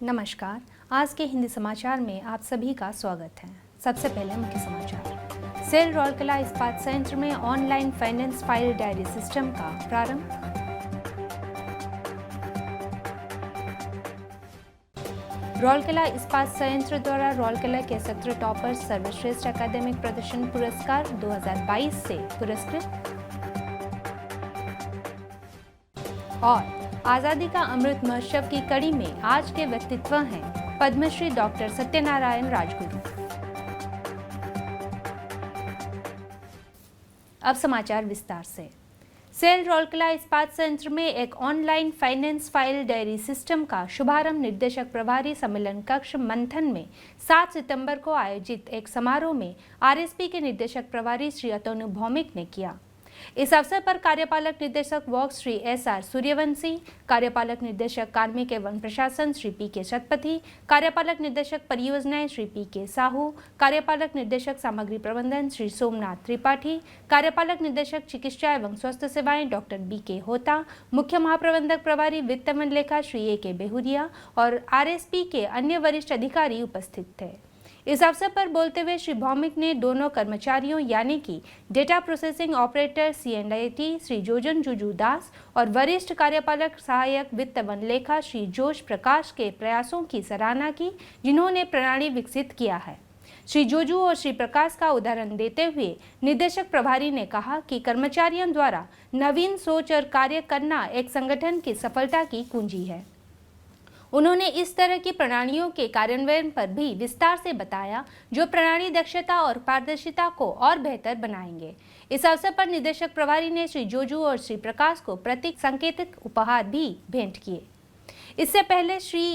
नमस्कार। आज के हिंदी समाचार में आप सभी का स्वागत है। सबसे पहले मुख्य समाचार। सेल रौलकेला इस्पात संयंत्र में online finance file diary system का प्रारंभ। रौलकेला इस्पात संयंत्र द्वारा रौलकेला के 17 टॉपर्स सर्वश्रेष्ठ अकादमिक प्रदर्शन पुरस्कार 2022 से पुरस्कृत। और आजादी का अमृत महोत्सव की कड़ी में आज के व्यक्तित्व हैं पद्मश्री डॉक्टर सत्यनारायण राजगुरु। अब समाचार विस्तार से। सेल रौलकेला इस्पात संयंत्र में एक online finance file diary system का शुभारंभ निदेशक प्रभारी सम्मेलन कक्ष मंथन में 7 सितंबर को आयोजित एक समारोह में आरएसपी के निदेशक प्रभारी श्री अतनु भौमिक ने किया। इस अवसर पर कार्यपालक निदेशक वर्क्स श्री एसआर सूर्यवंशी, कार्यपालक निदेशक कार्मिक एवं प्रशासन श्री पीके शतपथी, कार्यपालक निदेशक परियोजनाएं श्री पीके साहू, कार्यपालक निदेशक सामग्री प्रबंधन श्री सोमनाथ त्रिपाठी, कार्यपालक निदेशक चिकित्सा एवं स्वास्थ्य सेवाएं डॉक्टर बीके होता, मुख्य महाप्रबंधक प्रभारी वित्त एवं लेखा श्री ए.के. बेहुरिया और आरएसपी के अन्य वरिष्ठ अधिकारी उपस्थित थे। इस अवसर पर बोलते हुए श्री भौमिक ने दोनों कर्मचारियों यानी कि data processing operator C&IT Shri Jojan Juju Das और वरिष्ठ कार्यपालक सहायक वित्त एवं लेखा श्री जोश प्रकाश के प्रयासों की सराहना की, जिन्होंने प्रणाली विकसित किया है। श्री जोजू और श्री प्रकाश का उदाहरण देते हुए निदेशक प्रभारी ने कहा कि कर्मचारियों द्वारा नवीन सोच और कार्य करना एक संगठन की सफलता की कुंजी है। उन्होंने इस तरह की प्रणालियों के कार्यान्वयन पर भी विस्तार से बताया, जो प्रणाली दक्षता और पारदर्शिता को और बेहतर बनाएंगे। इस अवसर पर निदेशक प्रभारी ने श्री जोजू और श्री प्रकाश को प्रतीक संकेतक उपहार भी भेंट किए। इससे पहले श्री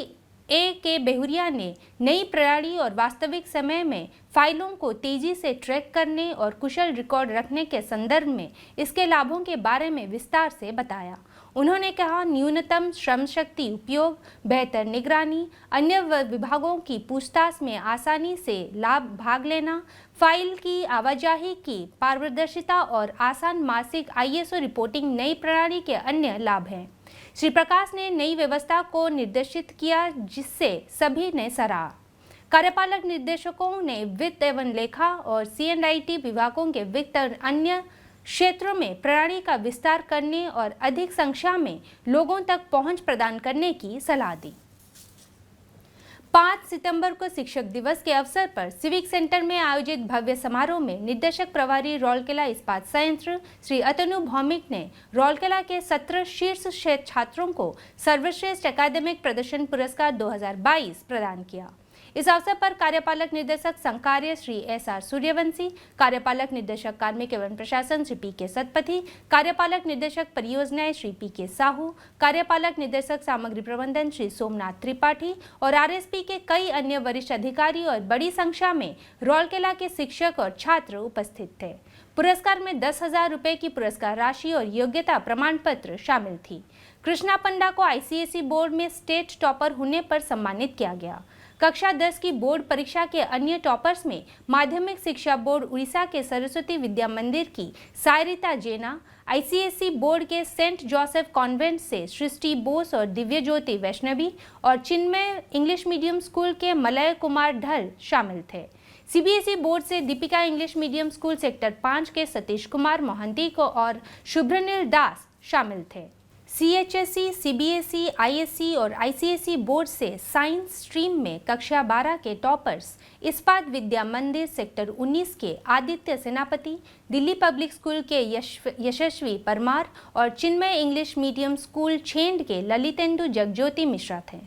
ए.के. बेहुरिया ने नई प्रणाली और वास्तविक समय में फाइलों को तेजी से ट्रैक करने और कुशल रिकॉर्ड रखने के संदर्भ में इसके लाभों के बारे में विस्तार से बताया। उन्होंने कहा, न्यूनतम श्रम शक्ति उपयोग, बेहतर निगरानी, अन्य विभागों की पूछताछ में आसानी से लाभ भाग लेना, फाइल की आवाजाही की पारदर्शिता और आसान मासिक ISO रिपोर्टिंग नई प्रणाली के अन्य लाभ हैं। श्री प्रकाश ने नई व्यवस्था को निर्देशित किया, जिससे सभी ने सराहा। कार्यपालक निर्देशकों ने वित्त एवं लेखा और C&IT विभागों के वित्त और अन्य क्षेत्रों में प्रणाली का विस्तार करने और अधिक संख्या में लोगों तक पहुंच प्रदान करने की सलाह दी। 5 सितंबर को शिक्षक दिवस के अवसर पर सिविक सेंटर में आयोजित भव्य समारोह में निदेशक प्रभारी रौलकेला इस्पात संयंत्र श्री अतनु भौमिक ने रौलकेला के 17 शीर्ष छात्रों को सर्वश्रेष्ठ अकादमिक प्रदर्शन पुरस्कार 2022 प्रदान किया। इस अवसर पर कार्यपालक निदेशक संकार्य श्री एसआर सूर्यवंशी, कार्यपालक निदेशक कार्मिक एवं प्रशासन श्री पीके शतपथी, कार्यपालक निदेशक परियोजनाएं श्री पीके साहू, कार्यपालक निदेशक सामग्री प्रबंधन श्री सोमनाथ त्रिपाठी और आरएसपी के कई अन्य वरिष्ठ अधिकारी और बड़ी संख्या में रौलकेला के शिक्षक और छात्र उपस्थित थे। पुरस्कार में 10,000 रुपए की पुरस्कार राशि और योग्यता प्रमाण पत्र शामिल थी। कृष्णा पंडा को ICSE बोर्ड में स्टेट टॉपर होने पर सम्मानित किया गया। कक्षा 10 की बोर्ड परीक्षा के अन्य टॉपर्स में माध्यमिक शिक्षा बोर्ड उड़ीसा के सरस्वती विद्या मंदिर की सायरिता जेना, ICSE बोर्ड के सेंट जोसेफ कॉन्वेंट से सृष्टि बोस और दिव्य ज्योति वैष्णवी और चिन्मय इंग्लिश मीडियम स्कूल के मलय कुमार ढल शामिल थे। CBSE बोर्ड से Deepika English medium school sector 5 के सतीश कुमार मोहंती को और शुभ्रनील दास शामिल थे। CHSE, CBSE, ISE और ICSE बोर्ड से साइंस स्ट्रीम में कक्षा 12 के टॉपर्स इस्पात विद्या मंदिर सेक्टर 19 के आदित्य सेनापति, दिल्ली पब्लिक स्कूल के यशस्वी परमार और चिन्मय इंग्लिश मीडियम स्कूल छेंड के ललितेंदु जगज्योति मिश्रा थे।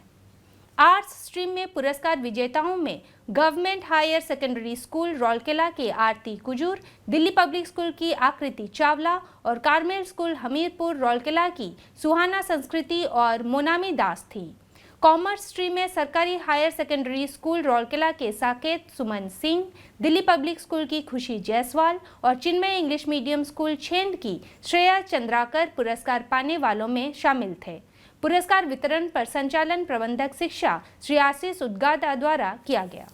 आर्ट्स स्ट्रीम में पुरस्कार विजेताओं में गवर्नमेंट हायर सेकेंडरी स्कूल रौलकेला की आरती कुजूर, दिल्ली पब्लिक स्कूल की आकृति चावला और कार्मेल स्कूल हमीरपुर रौलकेला की सुहाना संस्कृति और मोनामी दास थी। कॉमर्स स्ट्रीम में सरकारी हायर सेकेंडरी स्कूल रौलकेला के साकेत सुमन सिंह, दिल्ली पब्लिक स्कूल की खुशी जायसवाल और चिन्मय इंग्लिश मीडियम स्कूल छेंड की श्रेया चंद्राकर पुरस्कार पाने वालों में शामिल थे। पुरस्कार वितरण पर संचालन प्रबंधक शिक्षा श्री आशीष उद्गाता द्वारा किया गया।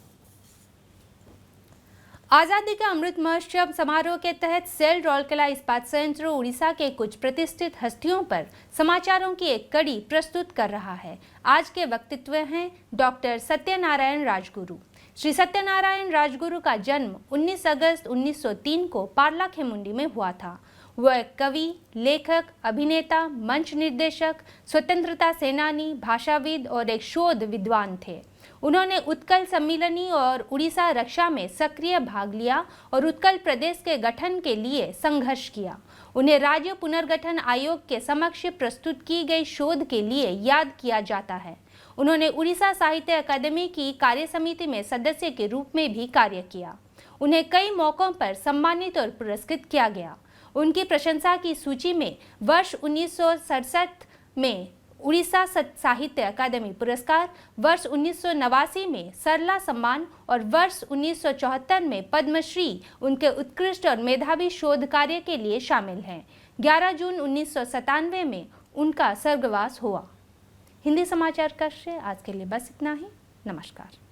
आज़ादी का अमृत महोत्सव समारोह के तहत सेल राउरकेला इस्पात संयंत्र उड़ीसा के कुछ प्रतिष्ठित हस्तियों पर समाचारों की एक कड़ी प्रस्तुत कर रहा है। आज के वक्तव्य हैं डॉक्टर सत्यनारायण राजगुरु। श्री सत्यनारायण राजगुरु का जन्म 19 अगस्त 1903 को पार्लाखेमुंडी में हुआ था। वह एक कवि, लेखक, अभिनेता, मंच निर्देशक, स्वतंत्रता सेनानी, भाषाविद और एक शोध विद्वान थे। उन्होंने उत्कल सम्मिलनी और उड़ीसा रक्षा में सक्रिय भाग लिया और उत्कल प्रदेश के गठन के लिए संघर्ष किया। उन्हें राज्य पुनर्गठन आयोग के समक्ष प्रस्तुत की गई शोध के लिए याद किया जाता है। उन्होंने उड़ीसा साहित्य अकादमी की कार्य समिति में सदस्य के रूप में भी कार्य किया। उन्हें कई मौकों पर सम्मानित और पुरस्कृत किया गया। उनकी प्रशंसा की सूची में वर्ष 1967 में उड़ीसा साहित्य अकादमी पुरस्कार, वर्ष 1989 में सरला सम्मान और वर्ष 1974 में पद्मश्री उनके उत्कृष्ट और मेधावी शोध कार्य के लिए शामिल हैं। 11 जून 1997 में उनका स्वर्गवास हुआ। हिंदी समाचार कक्ष से आज के लिए बस इतना ही। नमस्कार।